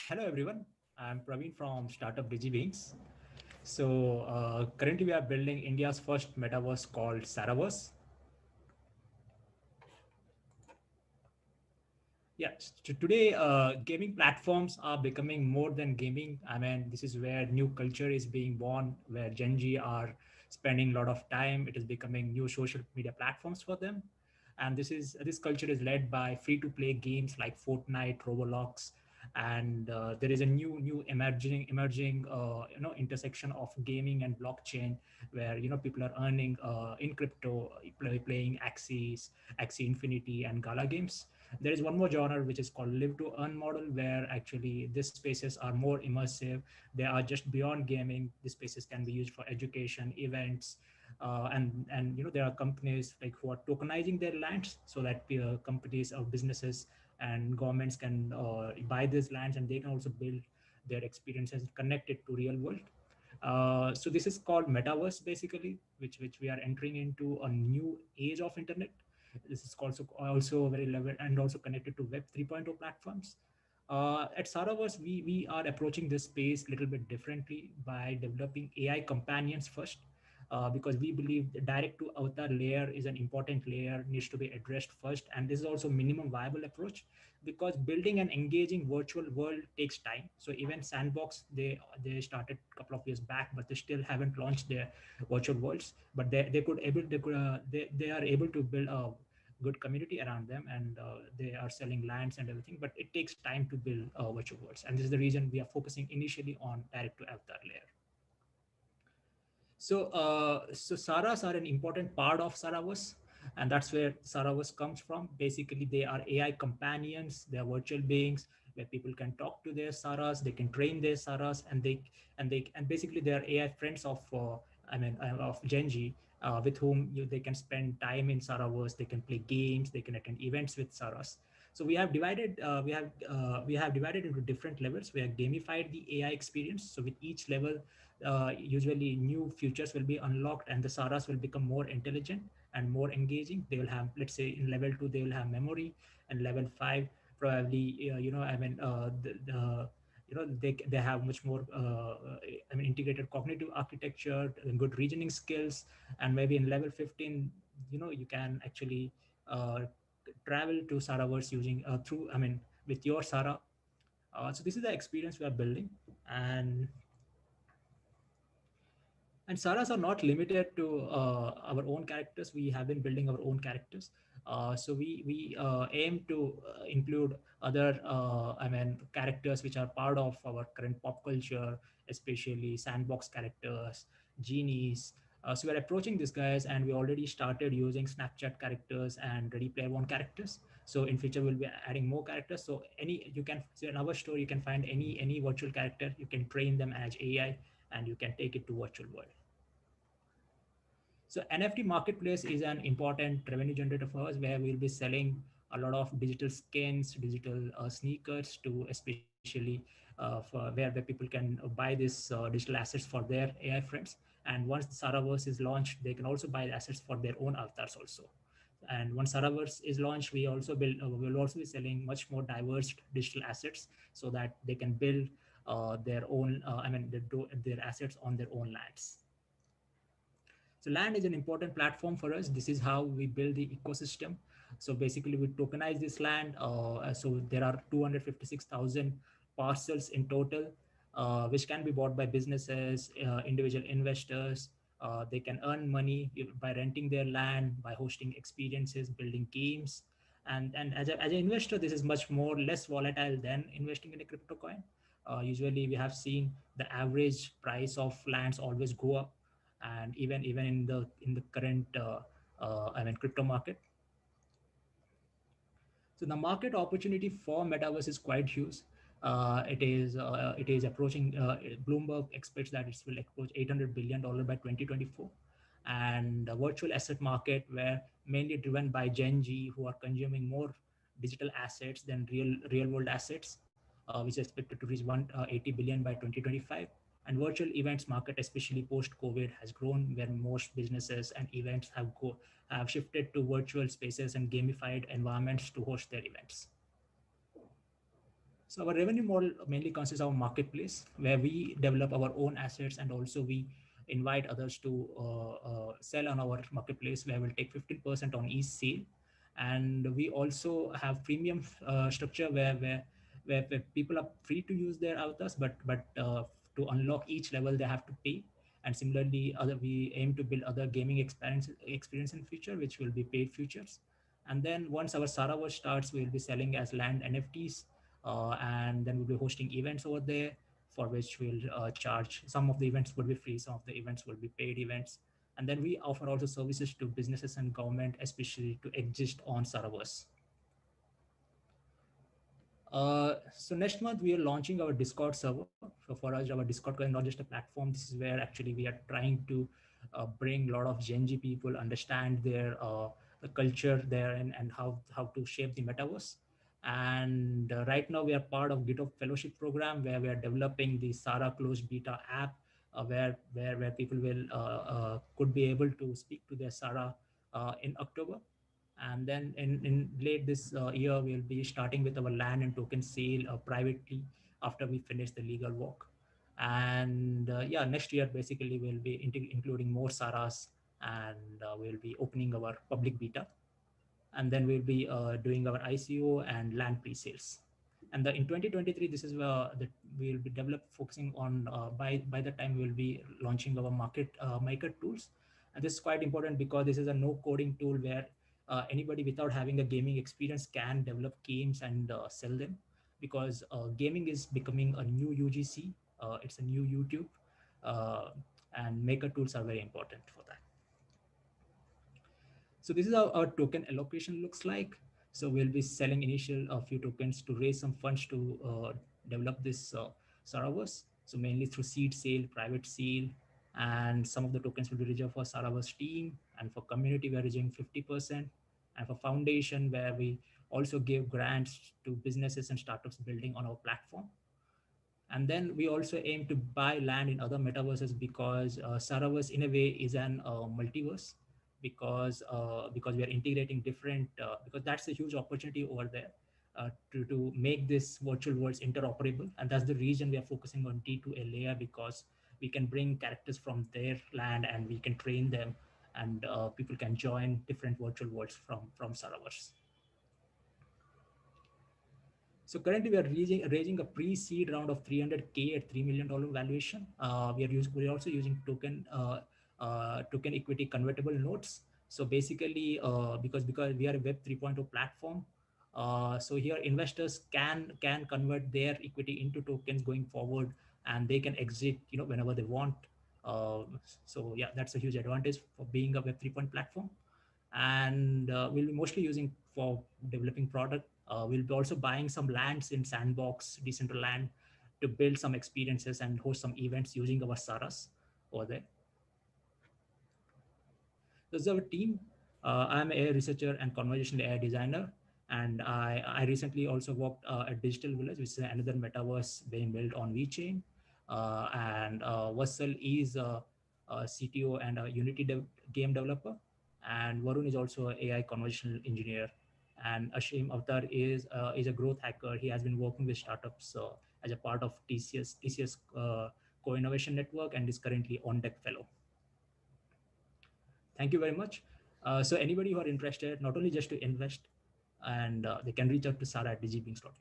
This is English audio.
Hello everyone, I'm Praveen from Startup DigiWings. So currently we are building India's first metaverse called Saraverse. Yeah, today gaming platforms are becoming more than gaming. I mean, this is where new culture is being born, where Gen Z are spending a lot of time. It is becoming new social media platforms for them, and this culture is led by free-to-play games like Fortnite, Roblox, and there is a new emerging intersection of gaming and blockchain, where people are earning in crypto, playing Axie Infinity, and Gala games. There is one more genre which is called live to earn model, where actually these spaces are more immersive. They are just beyond gaming. These spaces can be used for education, events, and there are companies like who are tokenizing their lands, so that companies or businesses and governments can buy these lands, and they can also build their experiences connected to real world. So this is called metaverse basically, which we are entering into a new age of internet. This is also very level and also connected to Web 3.0 platforms. At Saraverse, we are approaching this space a little bit differently by developing AI companions first, because we believe the direct to avatar layer is an important layer, needs to be addressed first, and this is also minimum viable approach, because building an engaging virtual world takes time. So even Sandbox, they started a couple of years back, but they still haven't launched their virtual worlds. But they are able to build a good community around them, and they are selling lands and everything. But it takes time to build virtual worlds, and this is the reason we are focusing initially on direct to avatar layer. So Saras are an important part of Saraverse, and that's where Saraverse comes from. Basically, they are AI companions, they are virtual beings where people can talk to their Saras, they can train their Saras, and basically they are AI friends of of Genji, with whom they can spend time in Saraverse, they can play games, they can attend events with Saras. So we have divided into different levels. We have gamified the AI experience. So with each level, usually new features will be unlocked, and the Saras will become more intelligent and more engaging. They will have, let's say, in level 2 they will have memory, and level 5 probably they have much more integrated cognitive architecture and good reasoning skills. And maybe in level 15, you can actually uh, travel to Saraverse using through I mean with your Sara. So this is the experience we are building. And Saras are not limited to our own characters. We have been building our own characters. So we aim to include other characters which are part of our current pop culture, especially sandbox characters, genies. So we're approaching these guys, and we already started using Snapchat characters and Ready Player One characters. So in future we'll be adding more characters. So in our store you can find any virtual character. You can train them as AI, and you can take it to virtual world. So NFT marketplace is an important revenue generator for us, where we'll be selling a lot of digital skins, digital sneakers to, especially where people can buy these digital assets for their AI friends. And once the Saraverse is launched, they can also buy assets for their own avatars also. And once Saraverse is launched, we'll also be selling much more diverse digital assets, so that they can build their own, their assets on their own lands. So land is an important platform for us. This is how we build the ecosystem. So basically, we tokenize this land. So there are 256,000 parcels in total, which can be bought by businesses, individual investors. They can earn money by renting their land, by hosting experiences, building games. And as an investor, this is much more less volatile than investing in a crypto coin. Usually, we have seen the average price of lands always go up, and even in the current crypto market. So the market opportunity for metaverse is quite huge. It is approaching. Bloomberg expects that it will approach $800 billion by 2024, and the virtual asset market, where mainly driven by Gen Z, who are consuming more digital assets than real world assets, which is expected to reach 180 billion by 2025. And virtual events market, especially post COVID, has grown, where most businesses and events have shifted to virtual spaces and gamified environments to host their events. So our revenue model mainly consists of a marketplace where we develop our own assets, and also we invite others to sell on our marketplace, where we'll take 15% on each sale. And we also have premium structure where people are free to use their avatars, but to unlock each level they have to pay. And similarly, we aim to build other gaming experience in future, which will be paid features. And then once our Saraverse starts, we'll be selling as land NFTs, and then we'll be hosting events over there, for which we'll charge. Some of the events will be free, some of the events will be paid events. And then we offer also services to businesses and government, especially to exist on servers. So next month we are launching our Discord server. So for us, our Discord is not just a platform. This is where actually we are trying to bring a lot of Gen Z people, understand their the culture there, and how to shape the metaverse. And right now we are part of GitHub Fellowship program, where we are developing the Sara closed beta app, where people will could be able to speak to their Sara in October. And then in late this year, we'll be starting with our land and token sale privately, after we finish the legal work. And yeah, next year basically we'll be including more Saras, and we'll be opening our public beta. And then we'll be doing our ICO and land pre-sales. And in 2023, this is where we'll be focusing on, by the time we'll be launching our market maker tools. And this is quite important because this is a no coding tool, where anybody without having a gaming experience can develop games and sell them. Because gaming is becoming a new UGC, it's a new YouTube, uh, and maker tools are very important for that. So this is how our token allocation looks like. So we'll be selling initial a few tokens to raise some funds to develop this Saraverse. So mainly through seed sale, private sale, and some of the tokens will be reserved for Saraverse team, and for community we're reserving 50%, and for foundation where we also give grants to businesses and startups building on our platform. And then we also aim to buy land in other metaverses, because Saraverse in a way is an multiverse, because we are integrating different, because that's a huge opportunity over there, to make this virtual worlds interoperable. And that's the reason we are focusing on D2A layer, because we can bring characters from their land and we can train them, and people can join different virtual worlds from Saraverse. So currently we are raising a pre-seed round of 300K at $3 million valuation. We're also using token equity convertible notes. So basically, because we are a Web 3.0 platform, so here investors can convert their equity into tokens going forward, and they can exit whenever they want. Uh, so yeah, that's a huge advantage for being a Web 3.0 platform. And we'll be mostly using for developing product. We'll be also buying some lands in Sandbox, Decentraland, to build some experiences and host some events using our Saras over there. This is our team. I'm a researcher and conversational AI designer, and I recently also worked at Digital Village, which is another metaverse being built on VeChain. And Vassal is a CTO and a Unity game developer, and Varun is also an AI conversational engineer. And Ashim Avatar is a growth hacker. He has been working with startups as a part of TCS Co-Innovation Network, and is currently on deck fellow. Thank you very much. So anybody who are interested, not only just to invest, and they can reach out to Sara at digibings.in.